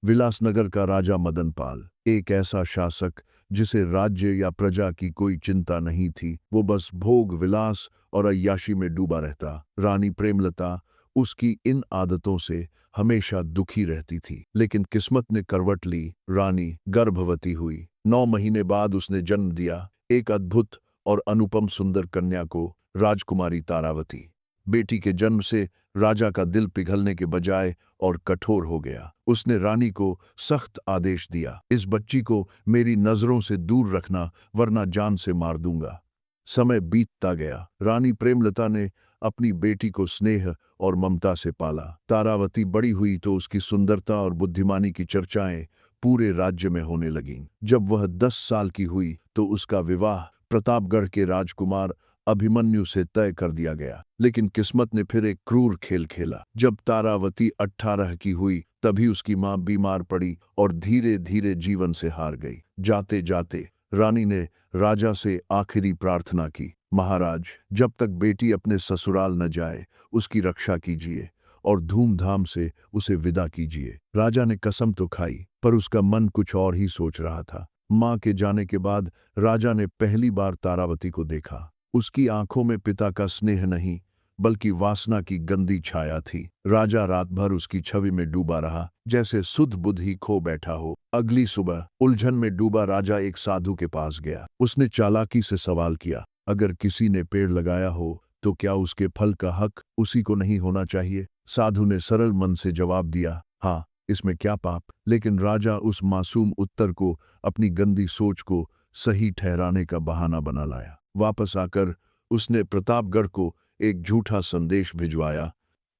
विलासनगर का राजा मदनपाल, एक ऐसा शासक जिसे राज्य या प्रजा की कोई चिंता नहीं थी। वो बस भोग विलास और अय्याशी में डूबा रहता। रानी प्रेमलता उसकी इन आदतों से हमेशा दुखी रहती थी, लेकिन किस्मत ने करवट ली। रानी गर्भवती हुई। 9 महीने बाद उसने जन्म दिया, एक अद्भुत और अनुपम सुंदर कन्या को, राजकुमारी तारावती। बेटी के जन्म से राजा का दिल पिघलने के बजाय और कठोर हो गया। उसने रानी को सख्त आदेश दिया, इस बच्ची को मेरी नजरों से दूर रखना, वरना जान से मार दूंगा। समय बीतता गया। रानी प्रेमलता ने अपनी बेटी को स्नेह और ममता से पाला। तारावती बड़ी हुई तो उसकी सुंदरता और बुद्धिमानी की चर्चाएं पूरे राज्य में होने लगीं। जब वह 10 साल की हुई तो उसका विवाह प्रतापगढ़ के राजकुमार अभिमन्यु से तय कर दिया गया। लेकिन किस्मत ने फिर एक क्रूर खेल खेला। जब तारावती 18 की हुई तभी उसकी मां बीमार पड़ी और धीरे धीरे जीवन से हार गई। जाते जाते रानी ने राजा से आखिरी प्रार्थना की, महाराज, जब तक बेटी अपने ससुराल न जाए उसकी रक्षा कीजिए और धूमधाम से उसे विदा कीजिए। राजा ने कसम तो खाई, पर उसका मन कुछ और ही सोच रहा था। मां के जाने के बाद राजा ने पहली बार तारावती को देखा। उसकी आंखों में पिता का स्नेह नहीं, बल्कि वासना की गंदी छाया थी। राजा रात भर उसकी छवि में डूबा रहा, जैसे सुध बुध ही खो बैठा हो। अगली सुबह उलझन में डूबा राजा एक साधु के पास गया। उसने चालाकी से सवाल किया, अगर किसी ने पेड़ लगाया हो तो क्या उसके फल का हक उसी को नहीं होना चाहिए? साधु ने सरल मन से जवाब दिया, हाँ, इसमें क्या पाप? लेकिन राजा उस मासूम उत्तर को अपनी गंदी सोच को सही ठहराने का बहाना बना लाया। वापस आकर उसने प्रतापगढ़ को एक झूठा संदेश भिजवाया,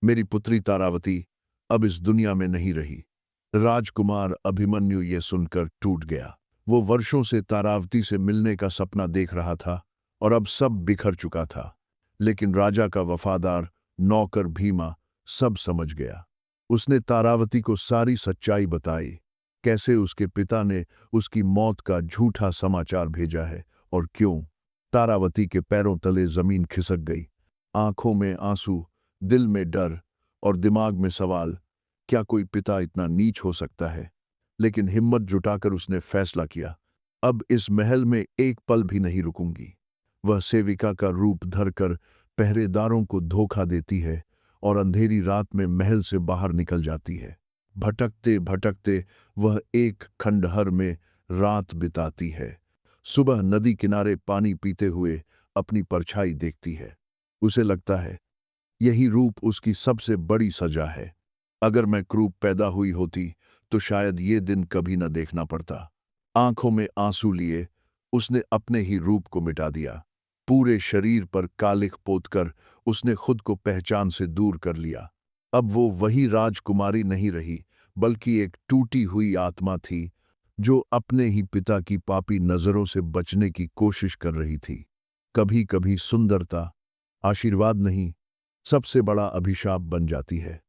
मेरी पुत्री तारावती अब इस दुनिया में नहीं रही। राजकुमार अभिमन्यु ये सुनकर टूट गया। वो वर्षों से तारावती से मिलने का सपना देख रहा था और अब सब बिखर चुका था। लेकिन राजा का वफादार नौकर भीमा सब समझ गया। उसने तारावती को सारी सच्चाई बताई, कैसे उसके पिता ने उसकी मौत का झूठा समाचार भेजा है और क्यों। तारावती के पैरों तले जमीन खिसक गई। आंखों में आंसू, दिल में डर और दिमाग में सवाल, क्या कोई पिता इतना नीच हो सकता है? लेकिन हिम्मत जुटाकर उसने फैसला किया, अब इस महल में एक पल भी नहीं रुकूंगी। वह सेविका का रूप धरकर पहरेदारों को धोखा देती है और अंधेरी रात में महल से बाहर निकल जाती है। भटकते भटकते वह एक खंडहर में रात बिताती है। सुबह नदी किनारे पानी पीते हुए अपनी परछाई देखती है। उसे लगता है यही रूप उसकी सबसे बड़ी सजा है। अगर मैं क्रूप पैदा हुई होती तो शायद ये दिन कभी न देखना पड़ता। आंखों में आंसू लिए उसने अपने ही रूप को मिटा दिया। पूरे शरीर पर कालिख पोतकर उसने खुद को पहचान से दूर कर लिया। अब वो वही राजकुमारी नहीं रही, बल्कि एक टूटी हुई आत्मा थी जो अपने ही पिता की पापी नजरों से बचने की कोशिश कर रही थी। कभी कभी सुंदरता आशीर्वाद नहीं, सबसे बड़ा अभिशाप बन जाती है।